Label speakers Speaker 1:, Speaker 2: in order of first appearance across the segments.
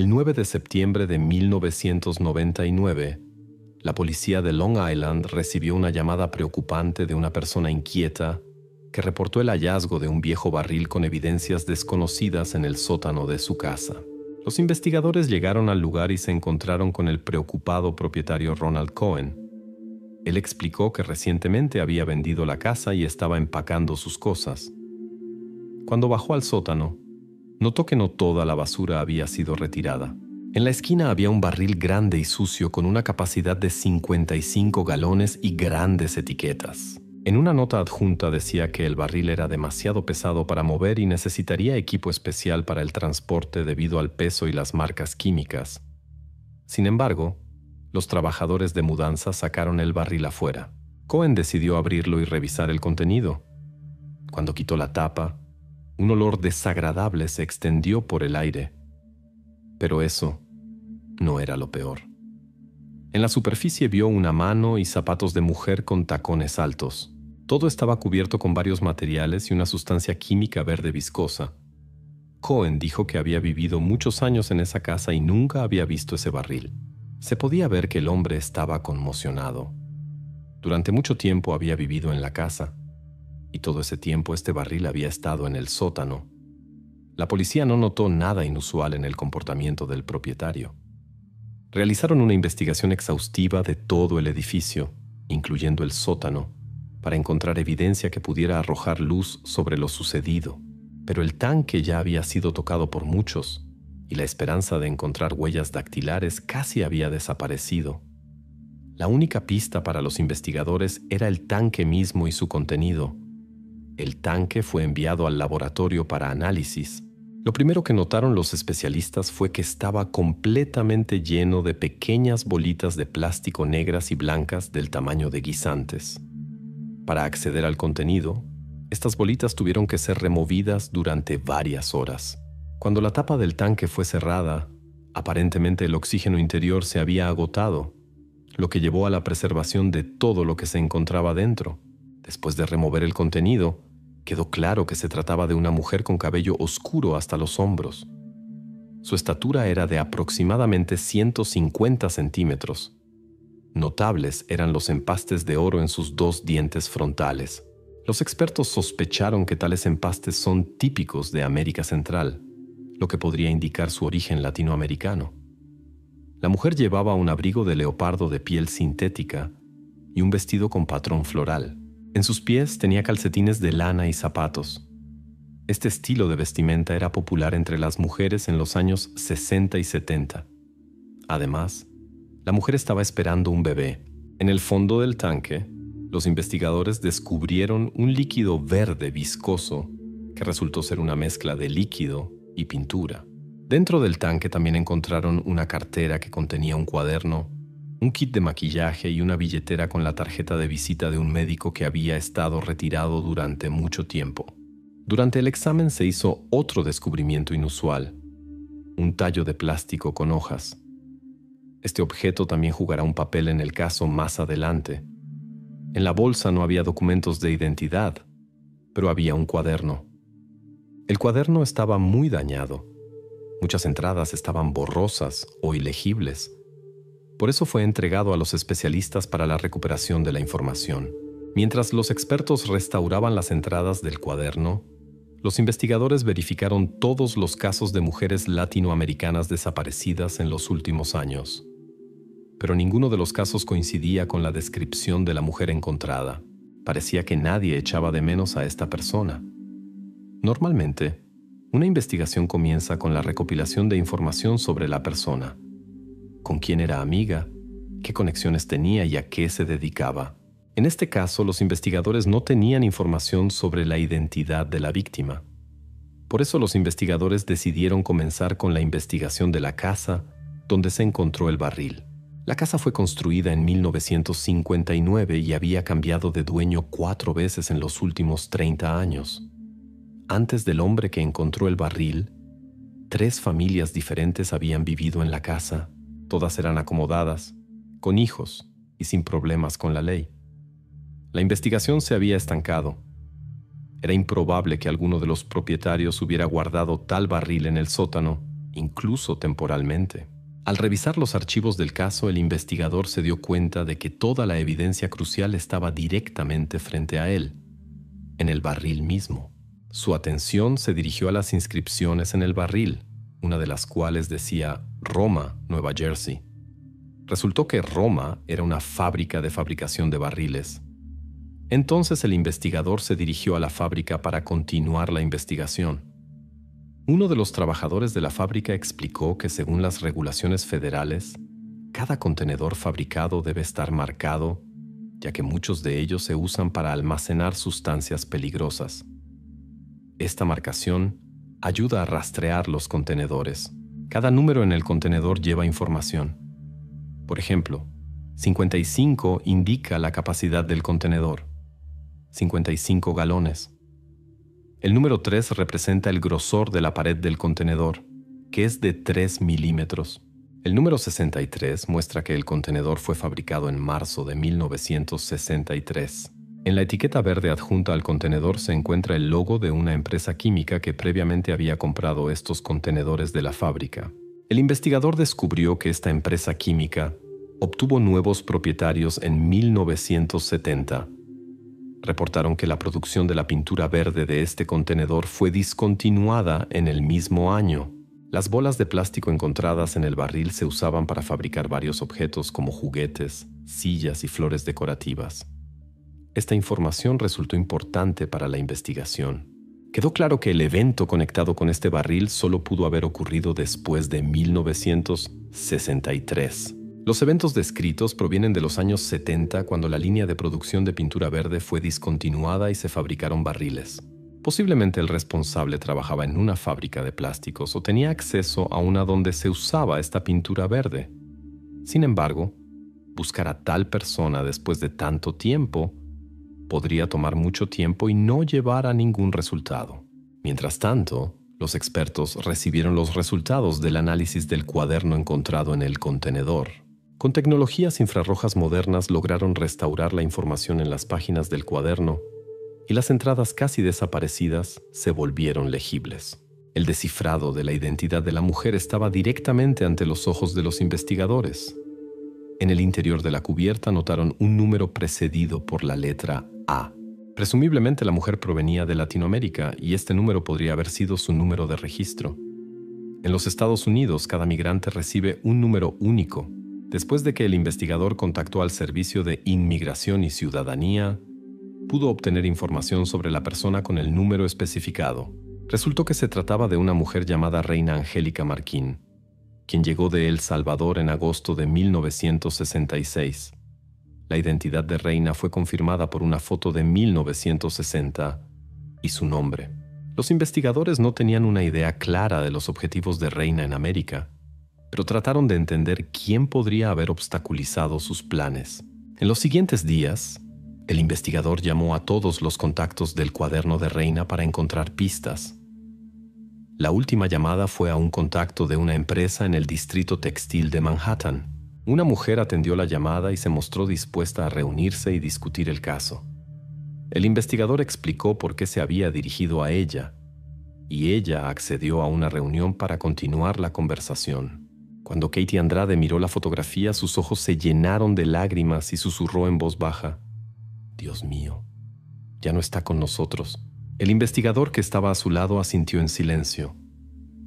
Speaker 1: El 9 de septiembre de 1999, la policía de Long Island recibió una llamada preocupante de una persona inquieta que reportó el hallazgo de un viejo barril con evidencias desconocidas en el sótano de su casa. Los investigadores llegaron al lugar y se encontraron con el preocupado propietario Ronald Cohen. Él explicó que recientemente había vendido la casa y estaba empacando sus cosas. Cuando bajó al sótano, notó que no toda la basura había sido retirada. En la esquina había un barril grande y sucio con una capacidad de 55 galones y grandes etiquetas. En una nota adjunta decía que el barril era demasiado pesado para mover y necesitaría equipo especial para el transporte debido al peso y las marcas químicas. Sin embargo, los trabajadores de mudanza sacaron el barril afuera. Cohen decidió abrirlo y revisar el contenido. Cuando quitó la tapa, un olor desagradable se extendió por el aire. Pero eso no era lo peor. En la superficie vio una mano y zapatos de mujer con tacones altos. Todo estaba cubierto con varios materiales y una sustancia química verde viscosa. Cohen dijo que había vivido muchos años en esa casa y nunca había visto ese barril. Se podía ver que el hombre estaba conmocionado. Durante mucho tiempo había vivido en la casa, y todo ese tiempo este barril había estado en el sótano. La policía no notó nada inusual en el comportamiento del propietario. Realizaron una investigación exhaustiva de todo el edificio, incluyendo el sótano, para encontrar evidencia que pudiera arrojar luz sobre lo sucedido. Pero el tanque ya había sido tocado por muchos, y la esperanza de encontrar huellas dactilares casi había desaparecido. La única pista para los investigadores era el tanque mismo y su contenido. El tanque fue enviado al laboratorio para análisis. Lo primero que notaron los especialistas fue que estaba completamente lleno de pequeñas bolitas de plástico negras y blancas del tamaño de guisantes. Para acceder al contenido, estas bolitas tuvieron que ser removidas durante varias horas. Cuando la tapa del tanque fue cerrada, aparentemente el oxígeno interior se había agotado, lo que llevó a la preservación de todo lo que se encontraba dentro. Después de remover el contenido, quedó claro que se trataba de una mujer con cabello oscuro hasta los hombros. Su estatura era de aproximadamente 150 centímetros. Notables eran los empastes de oro en sus 2 dientes frontales. Los expertos sospecharon que tales empastes son típicos de América Central, lo que podría indicar su origen latinoamericano. La mujer llevaba un abrigo de leopardo de piel sintética y un vestido con patrón floral. En sus pies tenía calcetines de lana y zapatos. Este estilo de vestimenta era popular entre las mujeres en los años 60 y 70. Además, la mujer estaba esperando un bebé. En el fondo del tanque, los investigadores descubrieron un líquido verde viscoso que resultó ser una mezcla de líquido y pintura. Dentro del tanque también encontraron una cartera que contenía un cuaderno, un kit de maquillaje y una billetera con la tarjeta de visita de un médico que había estado retirado durante mucho tiempo. Durante el examen se hizo otro descubrimiento inusual, un tallo de plástico con hojas. Este objeto también jugará un papel en el caso más adelante. En la bolsa no había documentos de identidad, pero había un cuaderno. El cuaderno estaba muy dañado. Muchas entradas estaban borrosas o ilegibles. Por eso fue entregado a los especialistas para la recuperación de la información. Mientras los expertos restauraban las entradas del cuaderno, los investigadores verificaron todos los casos de mujeres latinoamericanas desaparecidas en los últimos años. Pero ninguno de los casos coincidía con la descripción de la mujer encontrada. Parecía que nadie echaba de menos a esta persona. Normalmente, una investigación comienza con la recopilación de información sobre la persona. ¿Con quién era amiga? ¿Qué conexiones tenía y a qué se dedicaba? En este caso, los investigadores no tenían información sobre la identidad de la víctima. Por eso los investigadores decidieron comenzar con la investigación de la casa donde se encontró el barril. La casa fue construida en 1959 y había cambiado de dueño 4 veces en los últimos 30 años. Antes del hombre que encontró el barril, 3 familias diferentes habían vivido en la casa. Todas eran acomodadas, con hijos y sin problemas con la ley. La investigación se había estancado. Era improbable que alguno de los propietarios hubiera guardado tal barril en el sótano incluso temporalmente. Al revisar los archivos del caso, el investigador se dio cuenta de que toda la evidencia crucial estaba directamente frente a él, en el barril mismo. Su atención se dirigió a las inscripciones en el barril, una de las cuales decía Roma, Nueva Jersey. Resultó que Roma era una fábrica de fabricación de barriles. Entonces el investigador se dirigió a la fábrica para continuar la investigación. Uno de los trabajadores de la fábrica explicó que según las regulaciones federales, cada contenedor fabricado debe estar marcado, ya que muchos de ellos se usan para almacenar sustancias peligrosas. Esta marcación ayuda a rastrear los contenedores. Cada número en el contenedor lleva información. Por ejemplo, 55 indica la capacidad del contenedor, 55 galones. El número 3 representa el grosor de la pared del contenedor, que es de 3 milímetros. El número 63 muestra que el contenedor fue fabricado en marzo de 1963. En la etiqueta verde adjunta al contenedor se encuentra el logo de una empresa química que previamente había comprado estos contenedores de la fábrica. El investigador descubrió que esta empresa química obtuvo nuevos propietarios en 1970. Reportaron que la producción de la pintura verde de este contenedor fue discontinuada en el mismo año. Las bolas de plástico encontradas en el barril se usaban para fabricar varios objetos como juguetes, sillas y flores decorativas. Esta información resultó importante para la investigación. Quedó claro que el evento conectado con este barril solo pudo haber ocurrido después de 1963. Los eventos descritos provienen de los años 70, cuando la línea de producción de pintura verde fue discontinuada y se fabricaron barriles. Posiblemente el responsable trabajaba en una fábrica de plásticos o tenía acceso a una donde se usaba esta pintura verde. Sin embargo, buscar a tal persona después de tanto tiempo podría tomar mucho tiempo y no llevar a ningún resultado. Mientras tanto, los expertos recibieron los resultados del análisis del cuaderno encontrado en el contenedor. Con tecnologías infrarrojas modernas lograron restaurar la información en las páginas del cuaderno y las entradas casi desaparecidas se volvieron legibles. El descifrado de la identidad de la mujer estaba directamente ante los ojos de los investigadores. En el interior de la cubierta notaron un número precedido por la letra A. Presumiblemente la mujer provenía de Latinoamérica y este número podría haber sido su número de registro. En los Estados Unidos, cada migrante recibe un número único. Después de que el investigador contactó al Servicio de Inmigración y Ciudadanía, pudo obtener información sobre la persona con el número especificado. Resultó que se trataba de una mujer llamada Reina Angélica Marquín, quien llegó de El Salvador en agosto de 1966. La identidad de Reina fue confirmada por una foto de 1960 y su nombre. Los investigadores no tenían una idea clara de los objetivos de Reina en América, pero trataron de entender quién podría haber obstaculizado sus planes. En los siguientes días, el investigador llamó a todos los contactos del cuaderno de Reina para encontrar pistas. La última llamada fue a un contacto de una empresa en el distrito textil de Manhattan. Una mujer atendió la llamada y se mostró dispuesta a reunirse y discutir el caso. El investigador explicó por qué se había dirigido a ella, y ella accedió a una reunión para continuar la conversación. Cuando Katie Andrade miró la fotografía, sus ojos se llenaron de lágrimas y susurró en voz baja: «Dios mío, ya no está con nosotros». El investigador que estaba a su lado asintió en silencio,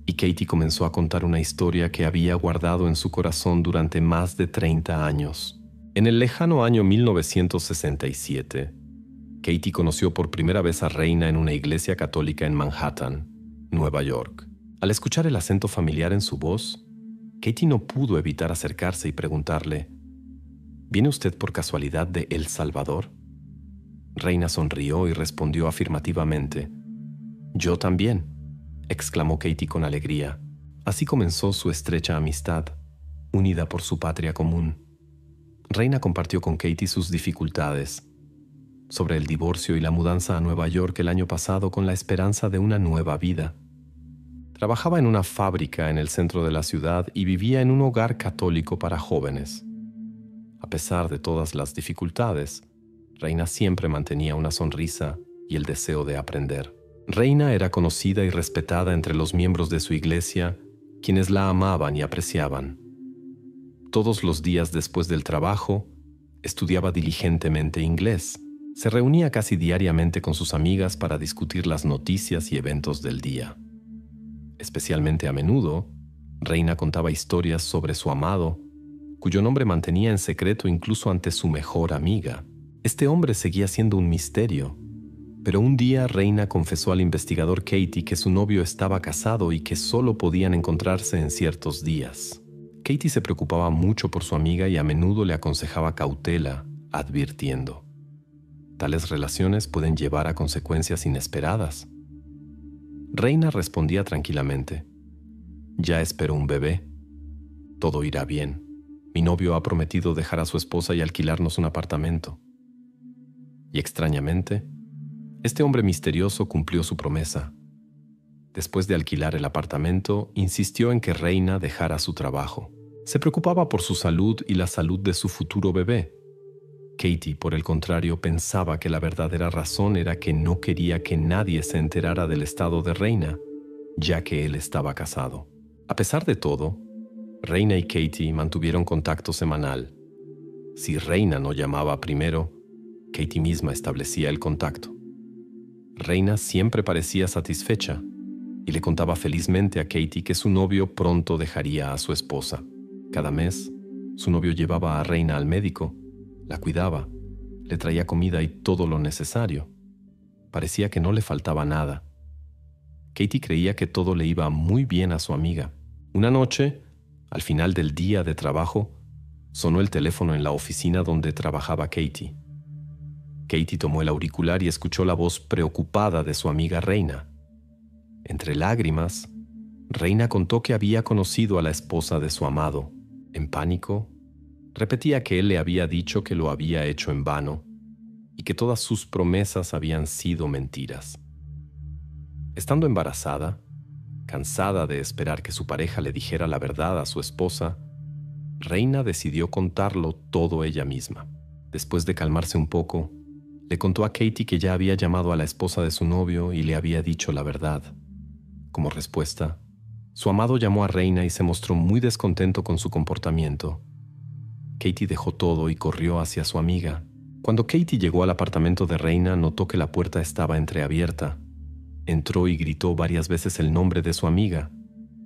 Speaker 1: y Katie comenzó a contar una historia que había guardado en su corazón durante más de 30 años. En el lejano año 1967, Katie conoció por primera vez a Reina en una iglesia católica en Manhattan, Nueva York. Al escuchar el acento familiar en su voz, Katie no pudo evitar acercarse y preguntarle: «¿Viene usted por casualidad de El Salvador?». Reina sonrió y respondió afirmativamente. «Yo también», exclamó Katie con alegría. Así comenzó su estrecha amistad, unida por su patria común. Reina compartió con Katie sus dificultades sobre el divorcio y la mudanza a Nueva York el año pasado con la esperanza de una nueva vida. Trabajaba en una fábrica en el centro de la ciudad y vivía en un hogar católico para jóvenes. A pesar de todas las dificultades, Reina siempre mantenía una sonrisa y el deseo de aprender. Reina era conocida y respetada entre los miembros de su iglesia quienes la amaban y apreciaban. Todos los días después del trabajo, estudiaba diligentemente inglés. Se reunía casi diariamente con sus amigas para discutir las noticias y eventos del día. Especialmente a menudo, Reina contaba historias sobre su amado, cuyo nombre mantenía en secreto incluso ante su mejor amiga. Este hombre seguía siendo un misterio, pero un día Reina confesó al investigador Katie que su novio estaba casado y que solo podían encontrarse en ciertos días. Katie se preocupaba mucho por su amiga y a menudo le aconsejaba cautela, advirtiendo: tales relaciones pueden llevar a consecuencias inesperadas. Reina respondía tranquilamente: ya espero un bebé. Todo irá bien. Mi novio ha prometido dejar a su esposa y alquilarnos un apartamento. Y extrañamente, este hombre misterioso cumplió su promesa. Después de alquilar el apartamento, insistió en que Reina dejara su trabajo. Se preocupaba por su salud y la salud de su futuro bebé. Katie, por el contrario, pensaba que la verdadera razón era que no quería que nadie se enterara del estado de Reina, ya que él estaba casado. A pesar de todo, Reina y Katie mantuvieron contacto semanal. Si Reina no llamaba primero, Katie misma establecía el contacto. Reina siempre parecía satisfecha y le contaba felizmente a Katie que su novio pronto dejaría a su esposa. Cada mes, su novio llevaba a Reina al médico, la cuidaba, le traía comida y todo lo necesario. Parecía que no le faltaba nada. Katie creía que todo le iba muy bien a su amiga. Una noche, al final del día de trabajo, sonó el teléfono en la oficina donde trabajaba Katie. Katie tomó el auricular y escuchó la voz preocupada de su amiga Reina. Entre lágrimas, Reina contó que había conocido a la esposa de su amado. En pánico, repetía que él le había dicho que lo había hecho en vano y que todas sus promesas habían sido mentiras. Estando embarazada, cansada de esperar que su pareja le dijera la verdad a su esposa, Reina decidió contarlo todo ella misma. Después de calmarse un poco, le contó a Katie que ya había llamado a la esposa de su novio y le había dicho la verdad. Como respuesta, su amado llamó a Reina y se mostró muy descontento con su comportamiento. Katie dejó todo y corrió hacia su amiga. Cuando Katie llegó al apartamento de Reina, notó que la puerta estaba entreabierta. Entró y gritó varias veces el nombre de su amiga,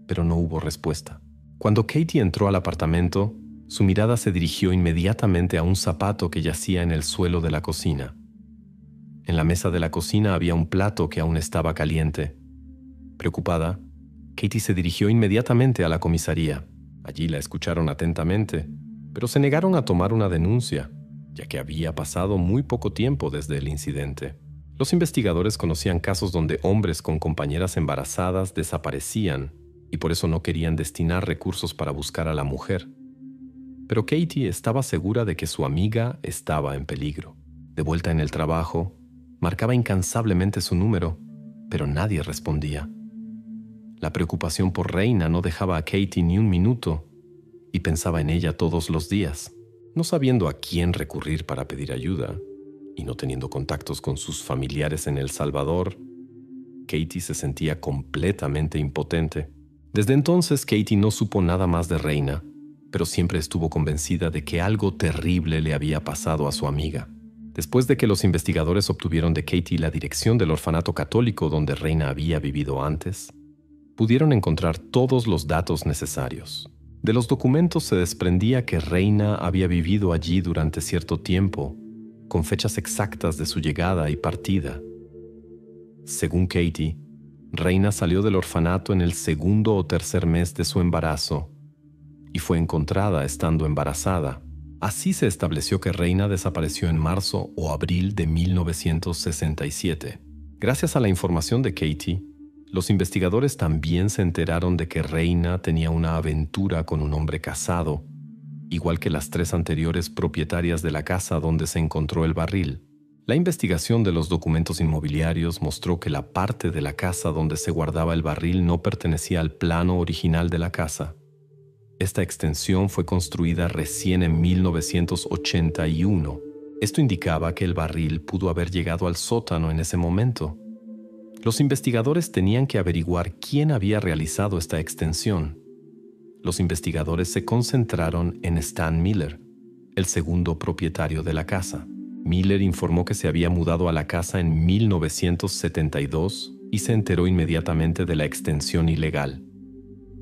Speaker 1: pero no hubo respuesta. Cuando Katie entró al apartamento, su mirada se dirigió inmediatamente a un zapato que yacía en el suelo de la cocina. En la mesa de la cocina había un plato que aún estaba caliente. Preocupada, Katie se dirigió inmediatamente a la comisaría. Allí la escucharon atentamente, pero se negaron a tomar una denuncia, ya que había pasado muy poco tiempo desde el incidente. Los investigadores conocían casos donde hombres con compañeras embarazadas desaparecían y por eso no querían destinar recursos para buscar a la mujer. Pero Katie estaba segura de que su amiga estaba en peligro. De vuelta en el trabajo, marcaba incansablemente su número, pero nadie respondía. La preocupación por Reina no dejaba a Katie ni un minuto y pensaba en ella todos los días. No sabiendo a quién recurrir para pedir ayuda y no teniendo contactos con sus familiares en El Salvador, Katie se sentía completamente impotente. Desde entonces, Katie no supo nada más de Reina, pero siempre estuvo convencida de que algo terrible le había pasado a su amiga. Después de que los investigadores obtuvieron de Katie la dirección del orfanato católico donde Reina había vivido antes, pudieron encontrar todos los datos necesarios. De los documentos se desprendía que Reina había vivido allí durante cierto tiempo, con fechas exactas de su llegada y partida. Según Katie, Reina salió del orfanato en el segundo o tercer mes de su embarazo y fue encontrada estando embarazada. Así se estableció que Reina desapareció en marzo o abril de 1967. Gracias a la información de Katie, los investigadores también se enteraron de que Reina tenía una aventura con un hombre casado, igual que las 3 anteriores propietarias de la casa donde se encontró el barril. La investigación de los documentos inmobiliarios mostró que la parte de la casa donde se guardaba el barril no pertenecía al plano original de la casa. Esta extensión fue construida recién en 1981. Esto indicaba que el barril pudo haber llegado al sótano en ese momento. Los investigadores tenían que averiguar quién había realizado esta extensión. los investigadores se concentraron en Stan Miller, el segundo propietario de la casa. Miller informó que se había mudado a la casa en 1972 y se enteró inmediatamente de la extensión ilegal.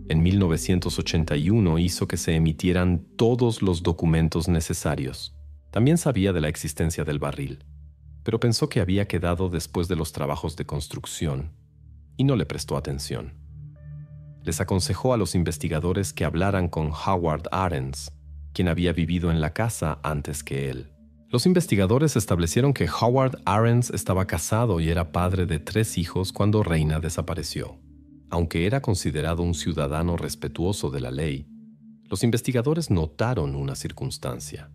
Speaker 1: En 1981 hizo que se emitieran todos los documentos necesarios. También sabía de la existencia del barril, pero pensó que había quedado después de los trabajos de construcción y no le prestó atención. Les aconsejó a los investigadores que hablaran con Howard Arens, quien había vivido en la casa antes que él. Los investigadores establecieron que Howard Arens estaba casado y era padre de 3 hijos cuando Reina desapareció. Aunque era considerado un ciudadano respetuoso de la ley, los investigadores notaron una circunstancia.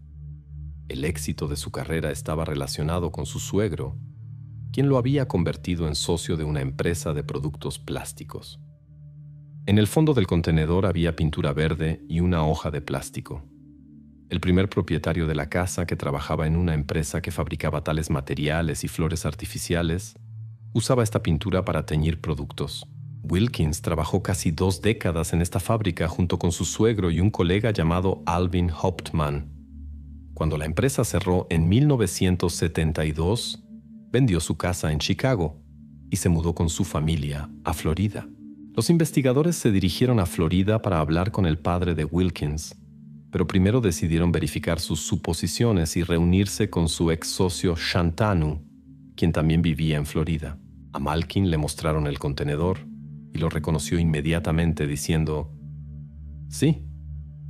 Speaker 1: El éxito de su carrera estaba relacionado con su suegro, quien lo había convertido en socio de una empresa de productos plásticos. En el fondo del contenedor había pintura verde y una hoja de plástico. El primer propietario de la casa, que trabajaba en una empresa que fabricaba tales materiales y flores artificiales, usaba esta pintura para teñir productos. Wilkins trabajó casi 2 décadas en esta fábrica junto con su suegro y un colega llamado Alvin Hauptmann. Cuando la empresa cerró en 1972, vendió su casa en Chicago y se mudó con su familia a Florida. Los investigadores se dirigieron a Florida para hablar con el padre de Wilkins, pero primero decidieron verificar sus suposiciones y reunirse con su ex socio Shantanu, quien también vivía en Florida. A Malkin le mostraron el contenedor y lo reconoció inmediatamente diciendo: «Sí,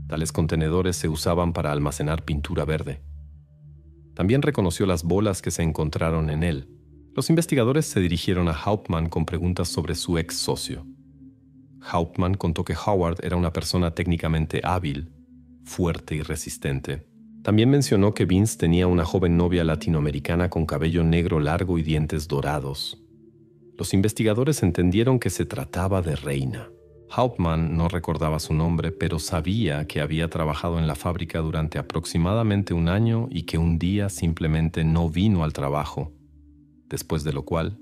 Speaker 1: tales contenedores se usaban para almacenar pintura verde». También reconoció las bolas que se encontraron en él. Los investigadores se dirigieron a Hauptmann con preguntas sobre su ex socio. Hauptmann contó que Howard era una persona técnicamente hábil, fuerte y resistente. También mencionó que Vince tenía una joven novia latinoamericana con cabello negro largo y dientes dorados. Los investigadores entendieron que se trataba de Reina. Hauptmann no recordaba su nombre, pero sabía que había trabajado en la fábrica durante aproximadamente 1 año y que un día simplemente no vino al trabajo, después de lo cual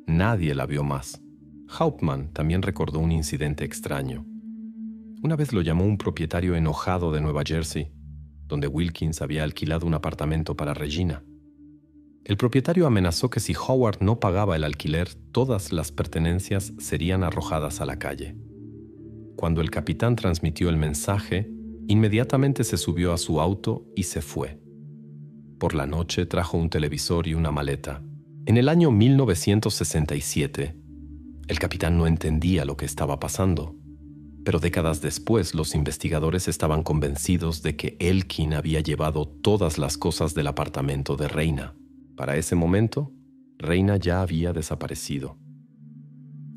Speaker 1: nadie la vio más. Hauptmann también recordó un incidente extraño. Una vez lo llamó un propietario enojado de Nueva Jersey, donde Wilkins había alquilado un apartamento para Regina. El propietario amenazó que si Howard no pagaba el alquiler, todas las pertenencias serían arrojadas a la calle. Cuando el capitán transmitió el mensaje, inmediatamente se subió a su auto y se fue. Por la noche trajo un televisor y una maleta. En el año 1967, el capitán no entendía lo que estaba pasando. Pero décadas después, los investigadores estaban convencidos de que Elkin había llevado todas las cosas del apartamento de Reina. Para ese momento, Reina ya había desaparecido.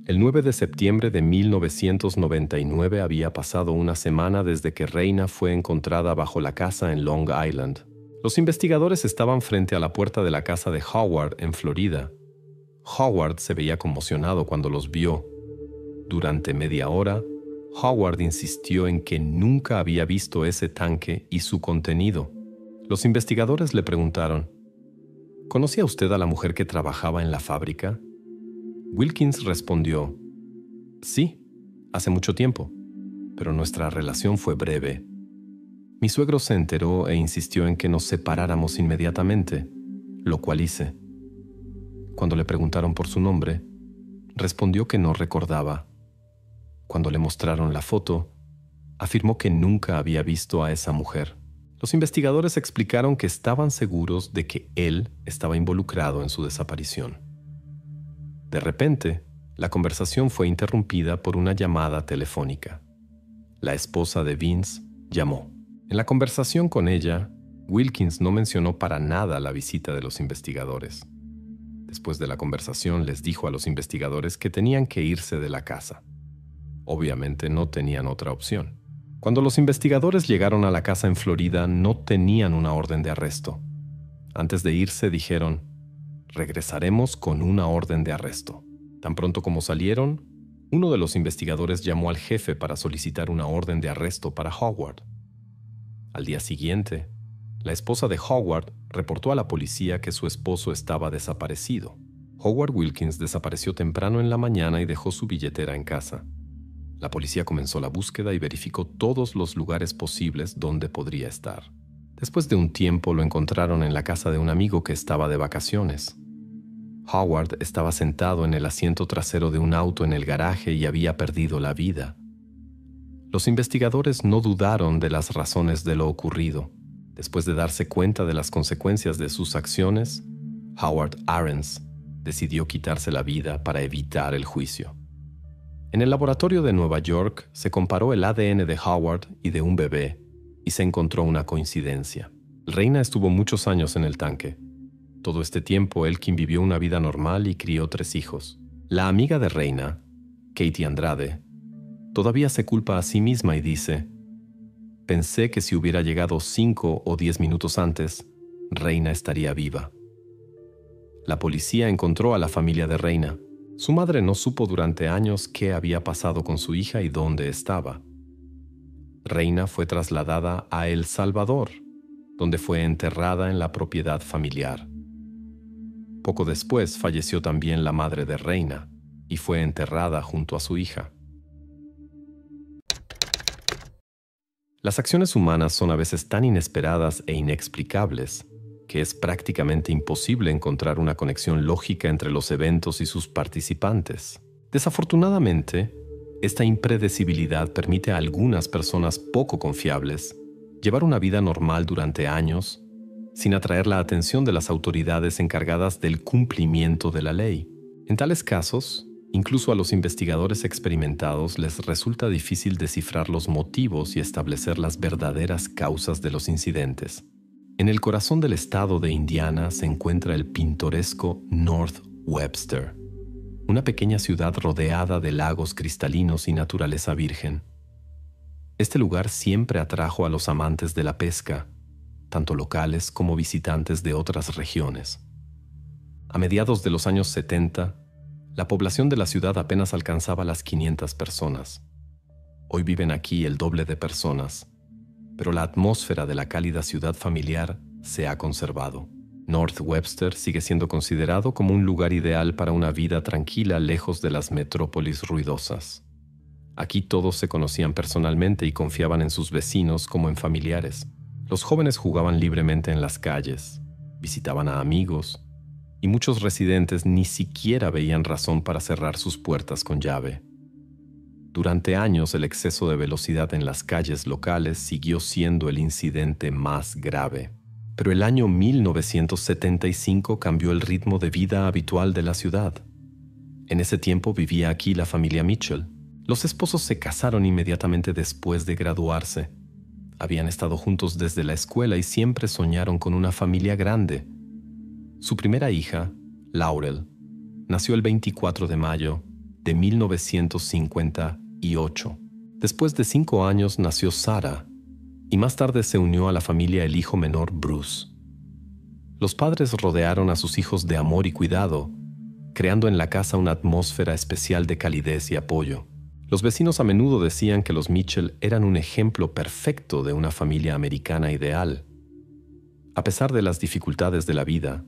Speaker 1: El 9 de septiembre de 1999 había pasado una semana desde que Reina fue encontrada bajo la casa en Long Island. Los investigadores estaban frente a la puerta de la casa de Howard en Florida. Howard se veía conmocionado cuando los vio. Durante media hora, Howard insistió en que nunca había visto ese tanque y su contenido. Los investigadores le preguntaron: ¿conocía usted a la mujer que trabajaba en la fábrica? Wilkins respondió: sí, hace mucho tiempo, pero nuestra relación fue breve. Mi suegro se enteró e insistió en que nos separáramos inmediatamente, lo cual hice. Cuando le preguntaron por su nombre, respondió que no recordaba. Cuando le mostraron la foto, afirmó que nunca había visto a esa mujer. Los investigadores explicaron que estaban seguros de que él estaba involucrado en su desaparición. De repente, la conversación fue interrumpida por una llamada telefónica. La esposa de Vince llamó. En la conversación con ella, Wilkins no mencionó para nada la visita de los investigadores. Después de la conversación, les dijo a los investigadores que tenían que irse de la casa. Obviamente no tenían otra opción. Cuando los investigadores llegaron a la casa en Florida, no tenían una orden de arresto. Antes de irse, dijeron: regresaremos con una orden de arresto. Tan pronto como salieron, uno de los investigadores llamó al jefe para solicitar una orden de arresto para Howard. Al día siguiente, la esposa de Howard reportó a la policía que su esposo estaba desaparecido. Howard Wilkins desapareció temprano en la mañana y dejó su billetera en casa. La policía comenzó la búsqueda y verificó todos los lugares posibles donde podría estar. Después de un tiempo lo encontraron en la casa de un amigo que estaba de vacaciones. Howard estaba sentado en el asiento trasero de un auto en el garaje y había perdido la vida. Los investigadores no dudaron de las razones de lo ocurrido. Después de darse cuenta de las consecuencias de sus acciones, Howard Arends decidió quitarse la vida para evitar el juicio. En el laboratorio de Nueva York se comparó el ADN de Howard y de un bebé y se encontró una coincidencia. Reina estuvo muchos años en el tanque. Todo este tiempo, Elkin vivió una vida normal y crió 3 hijos. La amiga de Reina, Katie Andrade, todavía se culpa a sí misma y dice: «Pensé que si hubiera llegado 5 o 10 minutos antes, Reina estaría viva». La policía encontró a la familia de Reina. Su madre no supo durante años qué había pasado con su hija y dónde estaba. Reina fue trasladada a El Salvador, donde fue enterrada en la propiedad familiar. Poco después falleció también la madre de Reina y fue enterrada junto a su hija. Las acciones humanas son a veces tan inesperadas e inexplicables que es prácticamente imposible encontrar una conexión lógica entre los eventos y sus participantes. Desafortunadamente, esta impredecibilidad permite a algunas personas poco confiables llevar una vida normal durante años sin atraer la atención de las autoridades encargadas del cumplimiento de la ley. En tales casos, incluso a los investigadores experimentados les resulta difícil descifrar los motivos y establecer las verdaderas causas de los incidentes. En el corazón del estado de Indiana se encuentra el pintoresco North Webster, una pequeña ciudad rodeada de lagos cristalinos y naturaleza virgen. Este lugar siempre atrajo a los amantes de la pesca, tanto locales como visitantes de otras regiones. A mediados de los años 70, la población de la ciudad apenas alcanzaba las 500 personas. Hoy viven aquí el doble de personas, pero la atmósfera de la cálida ciudad familiar se ha conservado. North Webster sigue siendo considerado como un lugar ideal para una vida tranquila lejos de las metrópolis ruidosas. Aquí todos se conocían personalmente y confiaban en sus vecinos como en familiares. Los jóvenes jugaban libremente en las calles, visitaban a amigos, y muchos residentes ni siquiera veían razón para cerrar sus puertas con llave. Durante años, el exceso de velocidad en las calles locales siguió siendo el incidente más grave. Pero el año 1975 cambió el ritmo de vida habitual de la ciudad. En ese tiempo vivía aquí la familia Mitchell. Los esposos se casaron inmediatamente después de graduarse. Habían estado juntos desde la escuela y siempre soñaron con una familia grande. Su primera hija, Laurel, nació el 24 de mayo de 1958. Después de 5 años nació Sarah, y más tarde se unió a la familia el hijo menor Bruce. Los padres rodearon a sus hijos de amor y cuidado, creando en la casa una atmósfera especial de calidez y apoyo. Los vecinos a menudo decían que los Mitchell eran un ejemplo perfecto de una familia americana ideal. A pesar de las dificultades de la vida,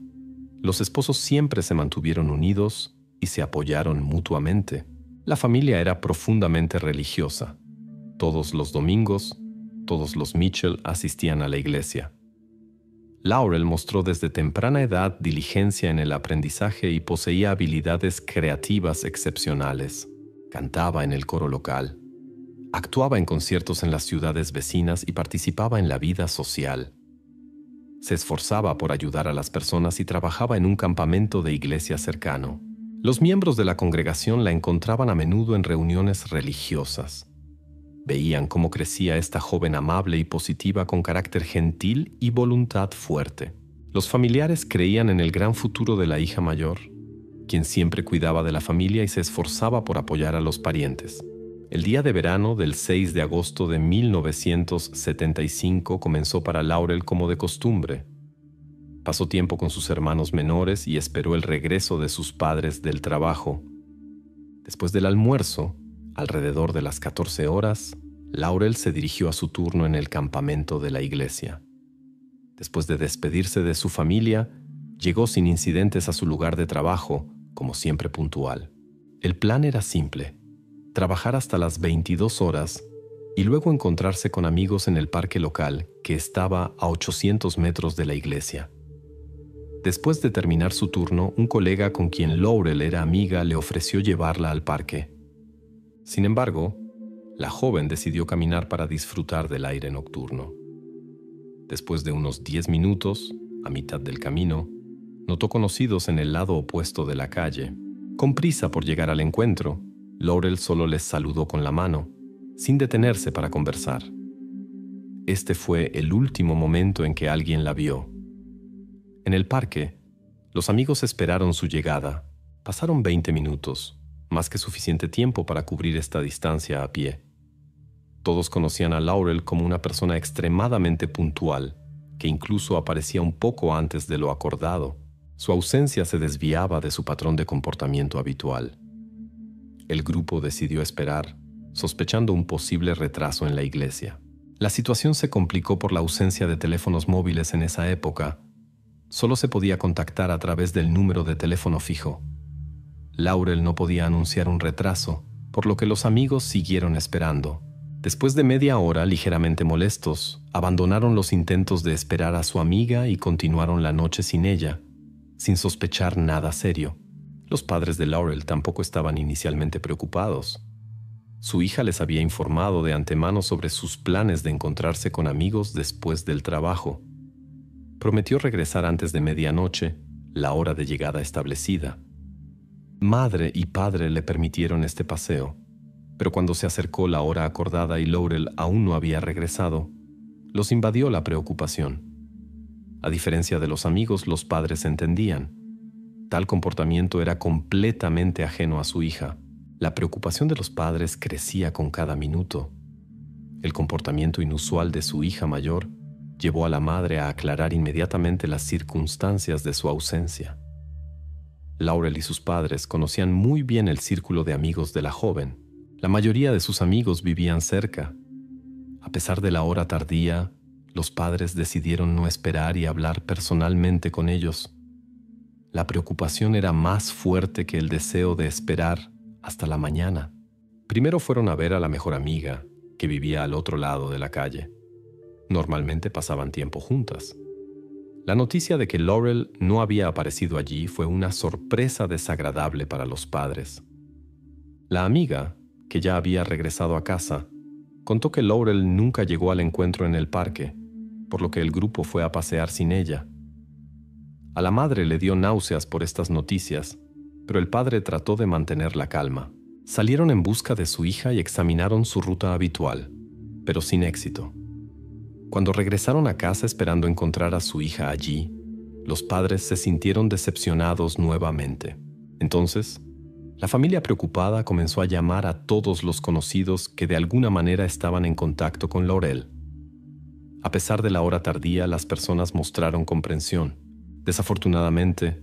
Speaker 1: los esposos siempre se mantuvieron unidos y se apoyaron mutuamente. La familia era profundamente religiosa. Todos los domingos, todos los Mitchell asistían a la iglesia. Laurel mostró desde temprana edad diligencia en el aprendizaje y poseía habilidades creativas excepcionales. Cantaba en el coro local, actuaba en conciertos en las ciudades vecinas y participaba en la vida social. Se esforzaba por ayudar a las personas y trabajaba en un campamento de iglesia cercano. Los miembros de la congregación la encontraban a menudo en reuniones religiosas. Veían cómo crecía esta joven amable y positiva con carácter gentil y voluntad fuerte. Los familiares creían en el gran futuro de la hija mayor, quien siempre cuidaba de la familia y se esforzaba por apoyar a los parientes. El día de verano del 6 de agosto de 1975 comenzó para Laurel como de costumbre. Pasó tiempo con sus hermanos menores y esperó el regreso de sus padres del trabajo. Después del almuerzo, alrededor de las 14 horas, Laurel se dirigió a su turno en el campamento de la iglesia. Después de despedirse de su familia, llegó sin incidentes a su lugar de trabajo, como siempre puntual. El plan era simple: trabajar hasta las 22 horas y luego encontrarse con amigos en el parque local que estaba a 800 metros de la iglesia. Después de terminar su turno, un colega con quien Laurel era amiga le ofreció llevarla al parque. Sin embargo, la joven decidió caminar para disfrutar del aire nocturno. Después de unos 10 minutos, a mitad del camino, notó conocidos en el lado opuesto de la calle. Con prisa por llegar al encuentro, Laurel solo les saludó con la mano, sin detenerse para conversar. Este fue el último momento en que alguien la vio. En el parque, los amigos esperaron su llegada. Pasaron 20 minutos, más que suficiente tiempo para cubrir esta distancia a pie. Todos conocían a Laurel como una persona extremadamente puntual, que incluso aparecía un poco antes de lo acordado. Su ausencia se desviaba de su patrón de comportamiento habitual. El grupo decidió esperar, sospechando un posible retraso en la iglesia. La situación se complicó por la ausencia de teléfonos móviles en esa época. Solo se podía contactar a través del número de teléfono fijo. Laurel no podía anunciar un retraso, por lo que los amigos siguieron esperando. Después de media hora, ligeramente molestos, abandonaron los intentos de esperar a su amiga y continuaron la noche sin ella, sin sospechar nada serio. Los padres de Laurel tampoco estaban inicialmente preocupados. Su hija les había informado de antemano sobre sus planes de encontrarse con amigos después del trabajo. Prometió regresar antes de medianoche, la hora de llegada establecida. Madre y padre le permitieron este paseo, pero cuando se acercó la hora acordada y Laurel aún no había regresado, los invadió la preocupación. A diferencia de los amigos, los padres entendían. Tal comportamiento era completamente ajeno a su hija. La preocupación de los padres crecía con cada minuto. El comportamiento inusual de su hija mayor llevó a la madre a aclarar inmediatamente las circunstancias de su ausencia. Laurel y sus padres conocían muy bien el círculo de amigos de la joven. La mayoría de sus amigos vivían cerca. A pesar de la hora tardía, los padres decidieron no esperar y hablar personalmente con ellos. La preocupación era más fuerte que el deseo de esperar hasta la mañana. Primero fueron a ver a la mejor amiga, que vivía al otro lado de la calle. Normalmente pasaban tiempo juntas. La noticia de que Laurel no había aparecido allí fue una sorpresa desagradable para los padres. La amiga, que ya había regresado a casa, contó que Laurel nunca llegó al encuentro en el parque, por lo que el grupo fue a pasear sin ella. A la madre le dio náuseas por estas noticias, pero el padre trató de mantener la calma. Salieron en busca de su hija y examinaron su ruta habitual, pero sin éxito. Cuando regresaron a casa esperando encontrar a su hija allí, los padres se sintieron decepcionados nuevamente. Entonces, la familia preocupada comenzó a llamar a todos los conocidos que de alguna manera estaban en contacto con Laurel. A pesar de la hora tardía, las personas mostraron comprensión. Desafortunadamente,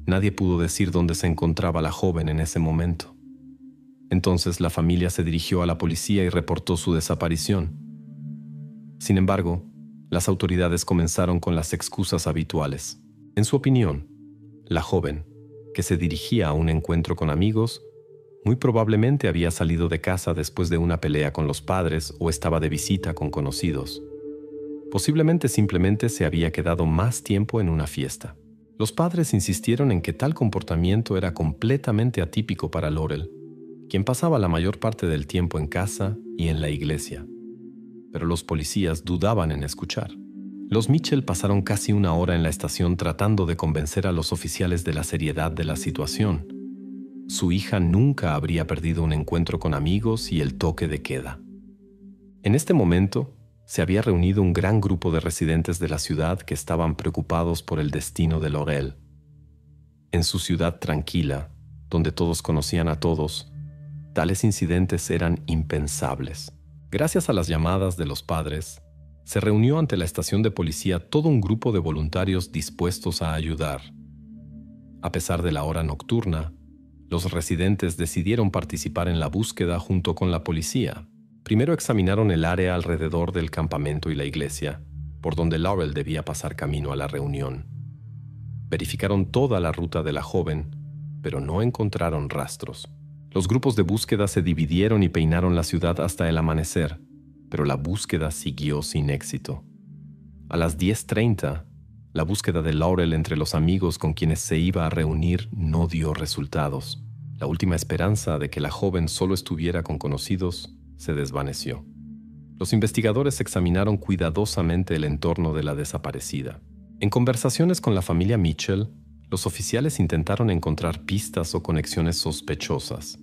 Speaker 1: nadie pudo decir dónde se encontraba la joven en ese momento. Entonces la familia se dirigió a la policía y reportó su desaparición. Sin embargo, las autoridades comenzaron con las excusas habituales. En su opinión, la joven, que se dirigía a un encuentro con amigos, muy probablemente había salido de casa después de una pelea con los padres o estaba de visita con conocidos. Posiblemente simplemente se había quedado más tiempo en una fiesta. Los padres insistieron en que tal comportamiento era completamente atípico para Laurel, quien pasaba la mayor parte del tiempo en casa y en la iglesia. Pero los policías dudaban en escuchar. Los Mitchell pasaron casi una hora en la estación tratando de convencer a los oficiales de la seriedad de la situación. Su hija nunca habría perdido un encuentro con amigos y el toque de queda. En este momento, se había reunido un gran grupo de residentes de la ciudad que estaban preocupados por el destino de Laurel. En su ciudad tranquila, donde todos conocían a todos, tales incidentes eran impensables. Gracias a las llamadas de los padres, se reunió ante la estación de policía todo un grupo de voluntarios dispuestos a ayudar. A pesar de la hora nocturna, los residentes decidieron participar en la búsqueda junto con la policía. Primero examinaron el área alrededor del campamento y la iglesia, por donde Laurel debía pasar camino a la reunión. Verificaron toda la ruta de la joven, pero no encontraron rastros. Los grupos de búsqueda se dividieron y peinaron la ciudad hasta el amanecer, pero la búsqueda siguió sin éxito. A las 10:30, la búsqueda de Laurel entre los amigos con quienes se iba a reunir no dio resultados. La última esperanza de que la joven solo estuviera con conocidos se desvaneció. Los investigadores examinaron cuidadosamente el entorno de la desaparecida. En conversaciones con la familia Mitchell, los oficiales intentaron encontrar pistas o conexiones sospechosas.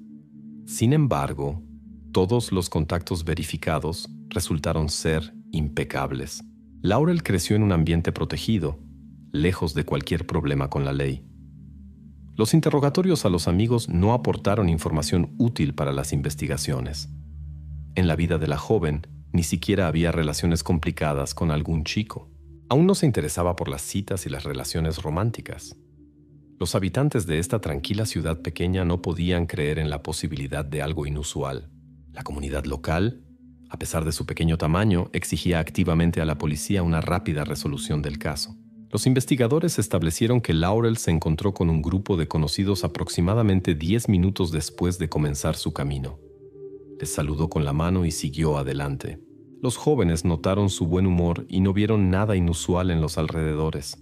Speaker 1: Sin embargo, todos los contactos verificados resultaron ser impecables. Laurel creció en un ambiente protegido, lejos de cualquier problema con la ley. Los interrogatorios a los amigos no aportaron información útil para las investigaciones. En la vida de la joven, ni siquiera había relaciones complicadas con algún chico. Aún no se interesaba por las citas y las relaciones románticas. Los habitantes de esta tranquila ciudad pequeña no podían creer en la posibilidad de algo inusual. La comunidad local, a pesar de su pequeño tamaño, exigía activamente a la policía una rápida resolución del caso. Los investigadores establecieron que Laurel se encontró con un grupo de conocidos aproximadamente 10 minutos después de comenzar su camino. Les saludó con la mano y siguió adelante. Los jóvenes notaron su buen humor y no vieron nada inusual en los alrededores.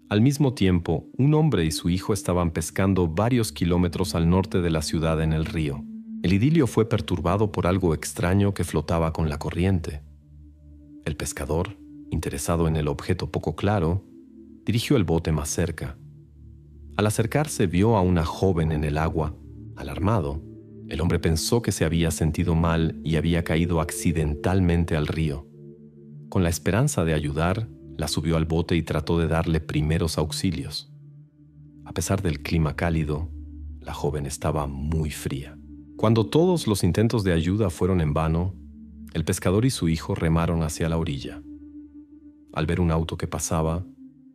Speaker 1: Al mismo tiempo, un hombre y su hijo estaban pescando varios kilómetros al norte de la ciudad en el río. El idilio fue perturbado por algo extraño que flotaba con la corriente. El pescador, interesado en el objeto poco claro, dirigió el bote más cerca. Al acercarse vio a una joven en el agua. Alarmado, el hombre pensó que se había sentido mal y había caído accidentalmente al río. Con la esperanza de ayudar, la subió al bote y trató de darle primeros auxilios. A pesar del clima cálido, la joven estaba muy fría. Cuando todos los intentos de ayuda fueron en vano, el pescador y su hijo remaron hacia la orilla. Al ver un auto que pasaba,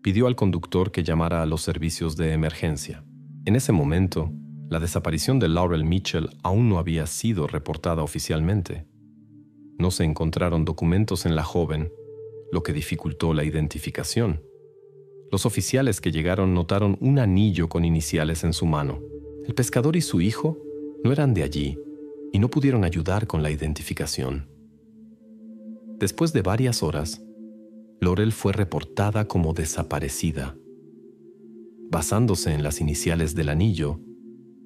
Speaker 1: pidió al conductor que llamara a los servicios de emergencia. En ese momento, la desaparición de Laurel Mitchell aún no había sido reportada oficialmente. No se encontraron documentos en la joven, lo que dificultó la identificación. Los oficiales que llegaron notaron un anillo con iniciales en su mano. El pescador y su hijo no eran de allí y no pudieron ayudar con la identificación. Después de varias horas, Laurel fue reportada como desaparecida. Basándose en las iniciales del anillo,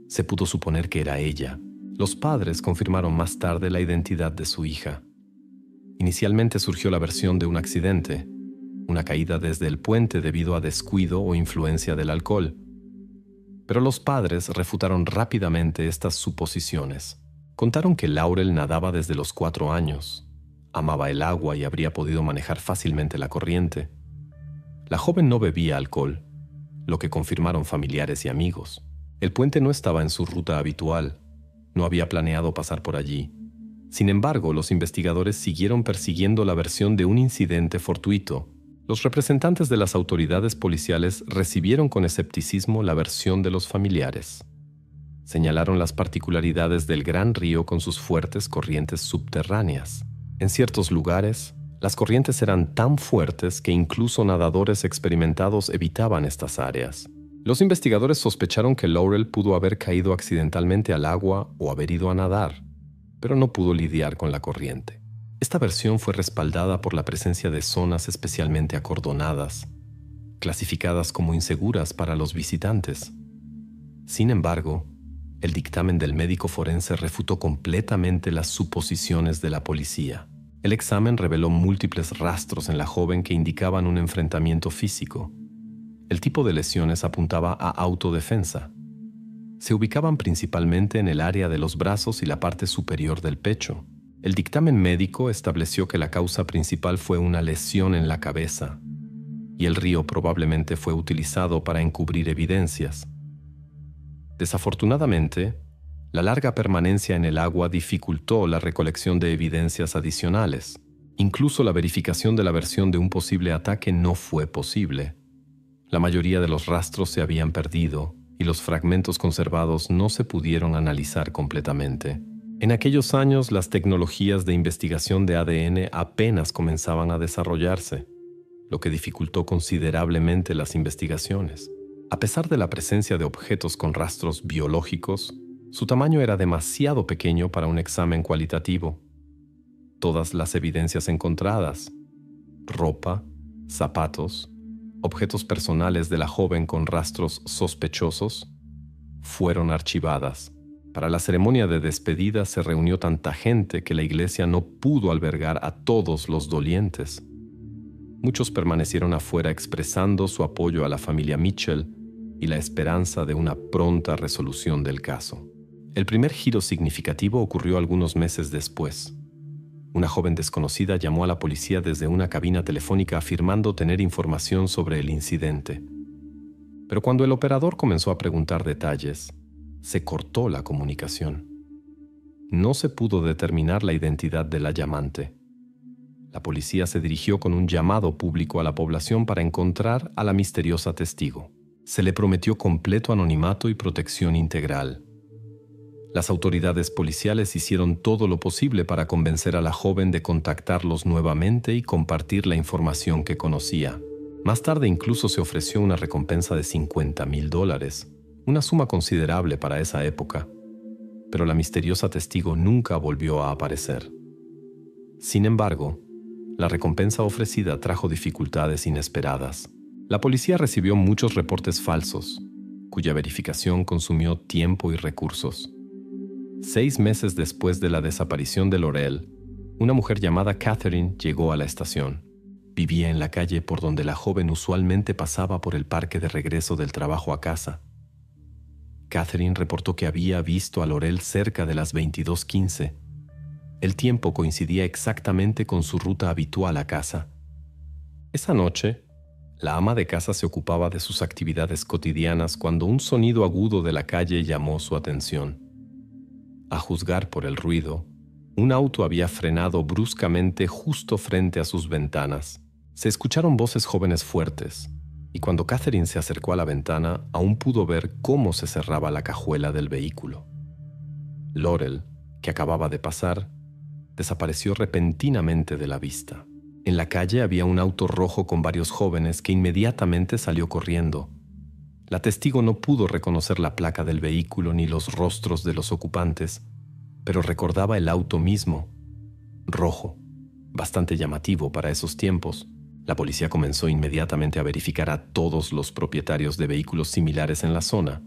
Speaker 1: se pudo suponer que era ella. Los padres confirmaron más tarde la identidad de su hija. Inicialmente surgió la versión de un accidente, una caída desde el puente debido a descuido o influencia del alcohol. Pero los padres refutaron rápidamente estas suposiciones. Contaron que Laurel nadaba desde los 4 años, amaba el agua y habría podido manejar fácilmente la corriente. La joven no bebía alcohol, lo que confirmaron familiares y amigos. El puente no estaba en su ruta habitual, no había planeado pasar por allí. Sin embargo, los investigadores siguieron persiguiendo la versión de un incidente fortuito. Los representantes de las autoridades policiales recibieron con escepticismo la versión de los familiares. Señalaron las particularidades del gran río con sus fuertes corrientes subterráneas. En ciertos lugares, las corrientes eran tan fuertes que incluso nadadores experimentados evitaban estas áreas. Los investigadores sospecharon que Laurel pudo haber caído accidentalmente al agua o haber ido a nadar, pero no pudo lidiar con la corriente. Esta versión fue respaldada por la presencia de zonas especialmente acordonadas, clasificadas como inseguras para los visitantes. Sin embargo, el dictamen del médico forense refutó completamente las suposiciones de la policía. El examen reveló múltiples rastros en la joven que indicaban un enfrentamiento físico. El tipo de lesiones apuntaba a autodefensa. Se ubicaban principalmente en el área de los brazos y la parte superior del pecho. El dictamen médico estableció que la causa principal fue una lesión en la cabeza, y el río probablemente fue utilizado para encubrir evidencias. Desafortunadamente, la larga permanencia en el agua dificultó la recolección de evidencias adicionales. Incluso la verificación de la versión de un posible ataque no fue posible. La mayoría de los rastros se habían perdido y los fragmentos conservados no se pudieron analizar completamente. En aquellos años, las tecnologías de investigación de ADN apenas comenzaban a desarrollarse, lo que dificultó considerablemente las investigaciones. A pesar de la presencia de objetos con rastros biológicos, Su tamaño era demasiado pequeño para un examen cualitativo. Todas las evidencias encontradas, ropa, zapatos, objetos personales de la joven con rastros sospechosos, fueron archivadas. Para la ceremonia de despedida se reunió tanta gente que la iglesia no pudo albergar a todos los dolientes. Muchos permanecieron afuera expresando su apoyo a la familia Mitchell y la esperanza de una pronta resolución del caso. El primer giro significativo ocurrió algunos meses después. Una joven desconocida llamó a la policía desde una cabina telefónica afirmando tener información sobre el incidente. Pero cuando el operador comenzó a preguntar detalles, se cortó la comunicación. No se pudo determinar la identidad de la llamante. La policía se dirigió con un llamado público a la población para encontrar a la misteriosa testigo. Se le prometió completo anonimato y protección integral. Las autoridades policiales hicieron todo lo posible para convencer a la joven de contactarlos nuevamente y compartir la información que conocía. Más tarde incluso se ofreció una recompensa de $50,000, una suma considerable para esa época. Pero la misteriosa testigo nunca volvió a aparecer. Sin embargo, la recompensa ofrecida trajo dificultades inesperadas. La policía recibió muchos reportes falsos, cuya verificación consumió tiempo y recursos. 6 meses después de la desaparición de Laurel, una mujer llamada Catherine llegó a la estación. Vivía en la calle por donde la joven usualmente pasaba por el parque de regreso del trabajo a casa. Catherine reportó que había visto a Laurel cerca de las 22:15. El tiempo coincidía exactamente con su ruta habitual a casa. Esa noche, la ama de casa se ocupaba de sus actividades cotidianas cuando un sonido agudo de la calle llamó su atención. A juzgar por el ruido, un auto había frenado bruscamente justo frente a sus ventanas. Se escucharon voces jóvenes fuertes, y cuando Catherine se acercó a la ventana, aún pudo ver cómo se cerraba la cajuela del vehículo. Laurel, que acababa de pasar, desapareció repentinamente de la vista. En la calle había un auto rojo con varios jóvenes que inmediatamente salió corriendo. La testigo no pudo reconocer la placa del vehículo ni los rostros de los ocupantes, pero recordaba el auto mismo, rojo, bastante llamativo para esos tiempos. La policía comenzó inmediatamente a verificar a todos los propietarios de vehículos similares en la zona,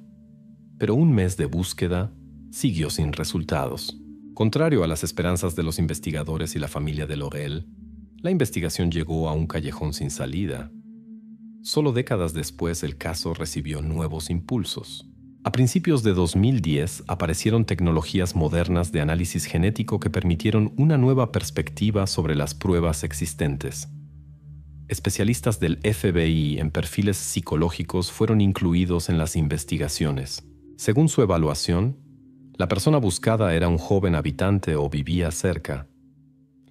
Speaker 1: pero un mes de búsqueda siguió sin resultados. Contrario a las esperanzas de los investigadores y la familia de Laurel, la investigación llegó a un callejón sin salida. Solo décadas después el caso recibió nuevos impulsos. A principios de 2010 aparecieron tecnologías modernas de análisis genético que permitieron una nueva perspectiva sobre las pruebas existentes. Especialistas del FBI en perfiles psicológicos fueron incluidos en las investigaciones. Según su evaluación, la persona buscada era un joven habitante o vivía cerca.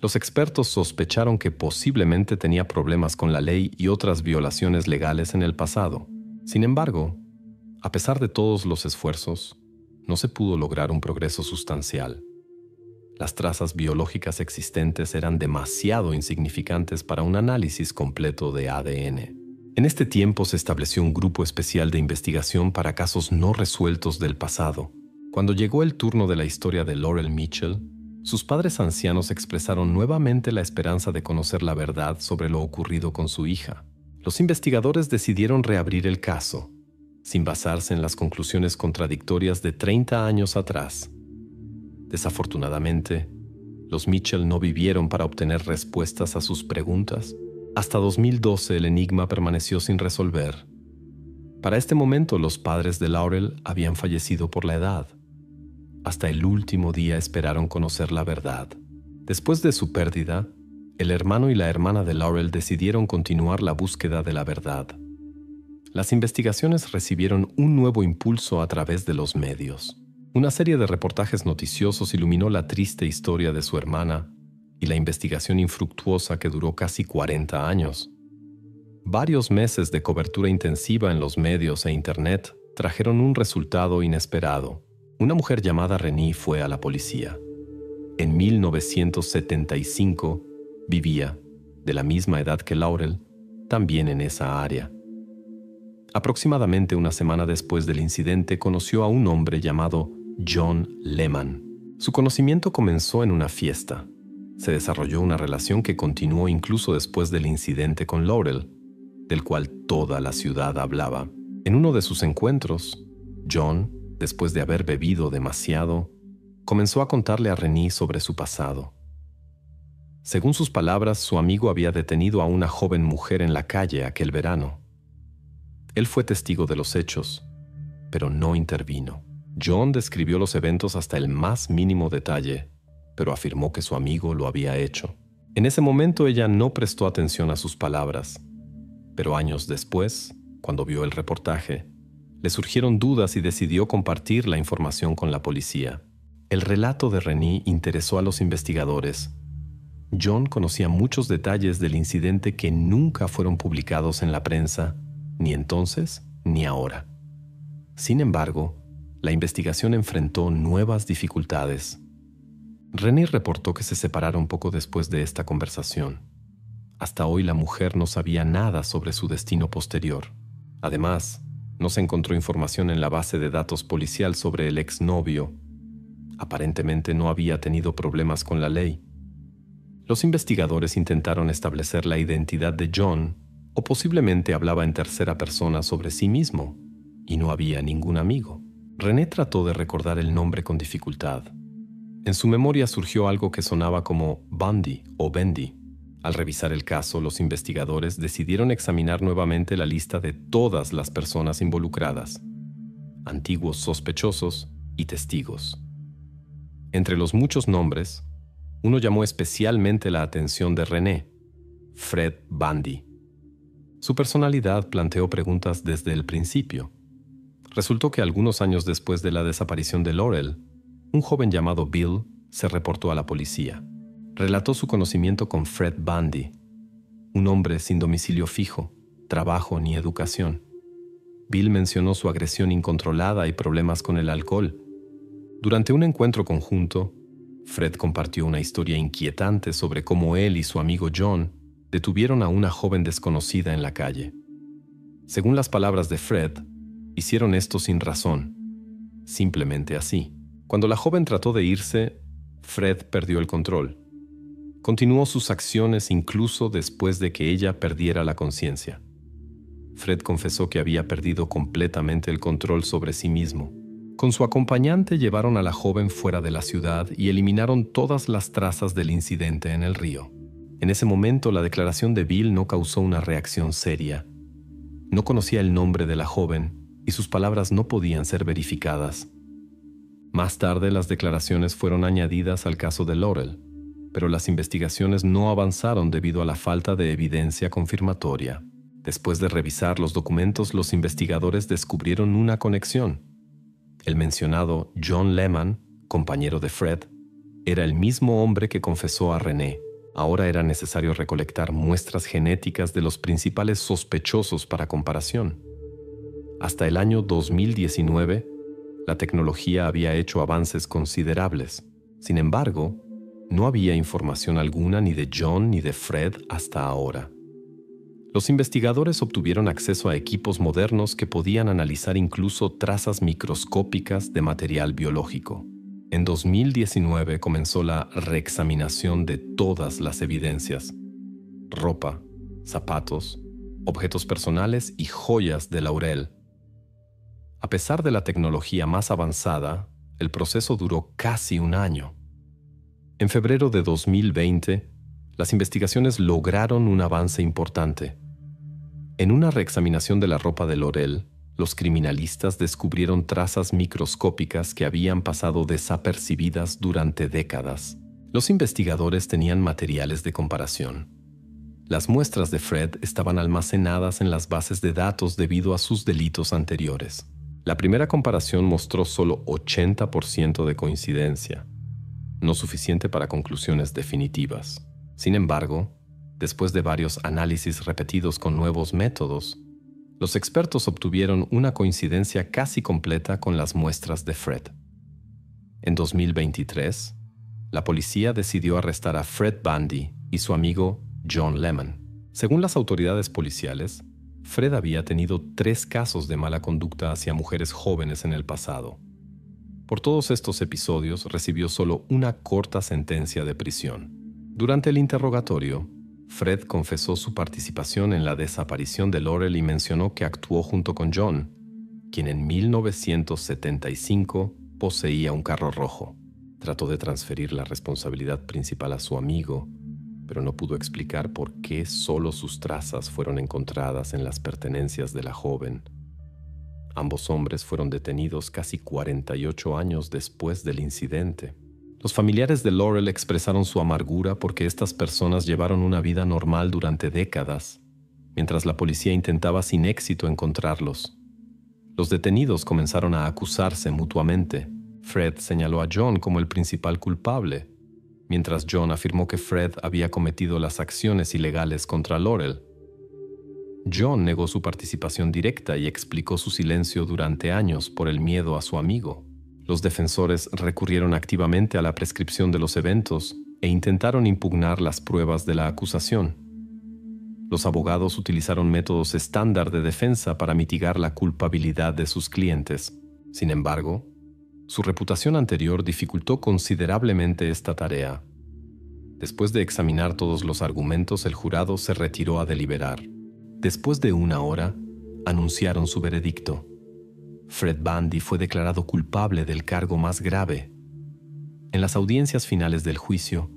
Speaker 1: Los expertos sospecharon que posiblemente tenía problemas con la ley y otras violaciones legales en el pasado. Sin embargo, a pesar de todos los esfuerzos, no se pudo lograr un progreso sustancial. Las trazas biológicas existentes eran demasiado insignificantes para un análisis completo de ADN. En este tiempo se estableció un grupo especial de investigación para casos no resueltos del pasado. Cuando llegó el turno de la historia de Laurel Mitchell, sus padres ancianos expresaron nuevamente la esperanza de conocer la verdad sobre lo ocurrido con su hija. Los investigadores decidieron reabrir el caso, sin basarse en las conclusiones contradictorias de 30 años atrás. Desafortunadamente, los Mitchell no vivieron para obtener respuestas a sus preguntas. Hasta 2012 el enigma permaneció sin resolver. Para este momento los padres de Laurel habían fallecido por la edad. Hasta el último día esperaron conocer la verdad. Después de su pérdida, el hermano y la hermana de Laurel decidieron continuar la búsqueda de la verdad. Las investigaciones recibieron un nuevo impulso a través de los medios. Una serie de reportajes noticiosos iluminó la triste historia de su hermana y la investigación infructuosa que duró casi 40 años. Varios meses de cobertura intensiva en los medios e Internet trajeron un resultado inesperado. Una mujer llamada Renee fue a la policía. En 1975 vivía, de la misma edad que Laurel, también en esa área. Aproximadamente una semana después del incidente conoció a un hombre llamado John Lehman. Su conocimiento comenzó en una fiesta. Se desarrolló una relación que continuó incluso después del incidente con Laurel, del cual toda la ciudad hablaba. En uno de sus encuentros, John, después de haber bebido demasiado, comenzó a contarle a Renée sobre su pasado. Según sus palabras, su amigo había detenido a una joven mujer en la calle aquel verano. Él fue testigo de los hechos, pero no intervino. John describió los eventos hasta el más mínimo detalle, pero afirmó que su amigo lo había hecho. En ese momento ella no prestó atención a sus palabras, pero años después, cuando vio el reportaje, le surgieron dudas y decidió compartir la información con la policía. El relato de Renée interesó a los investigadores. John conocía muchos detalles del incidente que nunca fueron publicados en la prensa, ni entonces ni ahora. Sin embargo, la investigación enfrentó nuevas dificultades. Renée reportó que se separaron poco después de esta conversación. Hasta hoy la mujer no sabía nada sobre su destino posterior. Además, no se encontró información en la base de datos policial sobre el exnovio. Aparentemente no había tenido problemas con la ley. Los investigadores intentaron establecer la identidad de John, o posiblemente hablaba en tercera persona sobre sí mismo, y no había ningún amigo. Renée trató de recordar el nombre con dificultad. En su memoria surgió algo que sonaba como Bundy o Bendy. Al revisar el caso, los investigadores decidieron examinar nuevamente la lista de todas las personas involucradas, antiguos sospechosos y testigos. Entre los muchos nombres, uno llamó especialmente la atención de Renée: Fred Bundy. Su personalidad planteó preguntas desde el principio. Resultó que algunos años después de la desaparición de Laurel, un joven llamado Bill se reportó a la policía. Relató su conocimiento con Fred Bundy, un hombre sin domicilio fijo, trabajo ni educación. Bill mencionó su agresión incontrolada y problemas con el alcohol. Durante un encuentro conjunto, Fred compartió una historia inquietante sobre cómo él y su amigo John detuvieron a una joven desconocida en la calle. Según las palabras de Fred, hicieron esto sin razón, simplemente así. Cuando la joven trató de irse, Fred perdió el control. Continuó sus acciones incluso después de que ella perdiera la conciencia. Fred confesó que había perdido completamente el control sobre sí mismo. Con su acompañante llevaron a la joven fuera de la ciudad y eliminaron todas las trazas del incidente en el río. En ese momento, la declaración de Bill no causó una reacción seria. No conocía el nombre de la joven y sus palabras no podían ser verificadas. Más tarde, las declaraciones fueron añadidas al caso de Laurel, pero las investigaciones no avanzaron debido a la falta de evidencia confirmatoria. Después de revisar los documentos, los investigadores descubrieron una conexión. El mencionado John Lehman, compañero de Fred, era el mismo hombre que confesó a Renée. Ahora era necesario recolectar muestras genéticas de los principales sospechosos para comparación. Hasta el año 2019, la tecnología había hecho avances considerables. Sin embargo, no había información alguna ni de John ni de Fred hasta ahora. Los investigadores obtuvieron acceso a equipos modernos que podían analizar incluso trazas microscópicas de material biológico. En 2019 comenzó la reexaminación de todas las evidencias: ropa, zapatos, objetos personales y joyas de Laurel. A pesar de la tecnología más avanzada, el proceso duró casi un año. En febrero de 2020, las investigaciones lograron un avance importante. En una reexaminación de la ropa de Laurel, los criminalistas descubrieron trazas microscópicas que habían pasado desapercibidas durante décadas. Los investigadores tenían materiales de comparación. Las muestras de Fred estaban almacenadas en las bases de datos debido a sus delitos anteriores. La primera comparación mostró solo 80% de coincidencia, no suficiente para conclusiones definitivas. Sin embargo, después de varios análisis repetidos con nuevos métodos, los expertos obtuvieron una coincidencia casi completa con las muestras de Fred. En 2023, la policía decidió arrestar a Fred Bundy y su amigo John Lehman. Según las autoridades policiales, Fred había tenido 3 casos de mala conducta hacia mujeres jóvenes en el pasado. Por todos estos episodios recibió solo una corta sentencia de prisión. Durante el interrogatorio, Fred confesó su participación en la desaparición de Laurel y mencionó que actuó junto con John, quien en 1975 poseía un carro rojo. Trató de transferir la responsabilidad principal a su amigo, pero no pudo explicar por qué solo sus trazas fueron encontradas en las pertenencias de la joven. Ambos hombres fueron detenidos casi 48 años después del incidente. Los familiares de Laurel expresaron su amargura porque estas personas llevaron una vida normal durante décadas, mientras la policía intentaba sin éxito encontrarlos. Los detenidos comenzaron a acusarse mutuamente. Fred señaló a John como el principal culpable, mientras John afirmó que Fred había cometido las acciones ilegales contra Laurel. John negó su participación directa y explicó su silencio durante años por el miedo a su amigo. Los defensores recurrieron activamente a la prescripción de los eventos e intentaron impugnar las pruebas de la acusación. Los abogados utilizaron métodos estándar de defensa para mitigar la culpabilidad de sus clientes. Sin embargo, su reputación anterior dificultó considerablemente esta tarea. Después de examinar todos los argumentos, el jurado se retiró a deliberar. Después de 1 hora, anunciaron su veredicto. Fred Bundy fue declarado culpable del cargo más grave. En las audiencias finales del juicio,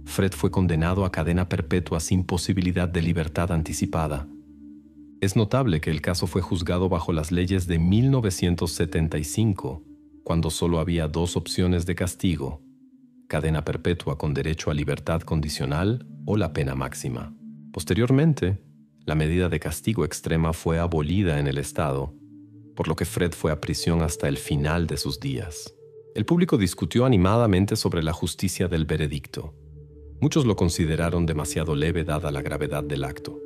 Speaker 1: Fred fue condenado a cadena perpetua sin posibilidad de libertad anticipada. Es notable que el caso fue juzgado bajo las leyes de 1975, cuando solo había 2 opciones de castigo: cadena perpetua con derecho a libertad condicional o la pena máxima. Posteriormente, la medida de castigo extrema fue abolida en el estado, por lo que Fred fue a prisión hasta el final de sus días. El público discutió animadamente sobre la justicia del veredicto. Muchos lo consideraron demasiado leve dada la gravedad del acto.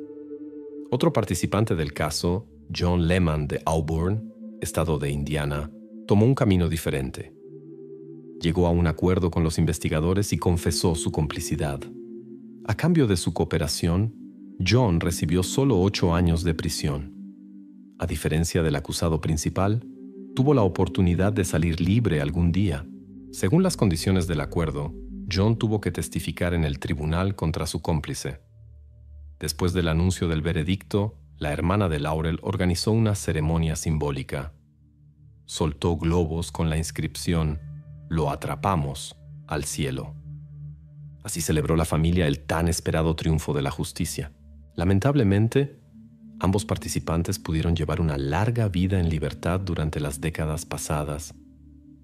Speaker 1: Otro participante del caso, John Lehman de Auburn, estado de Indiana, tomó un camino diferente. Llegó a un acuerdo con los investigadores y confesó su complicidad. A cambio de su cooperación, John recibió solo 8 años de prisión. A diferencia del acusado principal, tuvo la oportunidad de salir libre algún día. Según las condiciones del acuerdo, John tuvo que testificar en el tribunal contra su cómplice. Después del anuncio del veredicto, la hermana de Laurel organizó una ceremonia simbólica. Soltó globos con la inscripción «Lo atrapamos» al cielo. Así celebró la familia el tan esperado triunfo de la justicia. Lamentablemente, ambos participantes pudieron llevar una larga vida en libertad durante las décadas pasadas,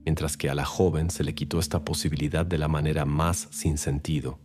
Speaker 1: mientras que a la joven se le quitó esta posibilidad de la manera más sin sentido.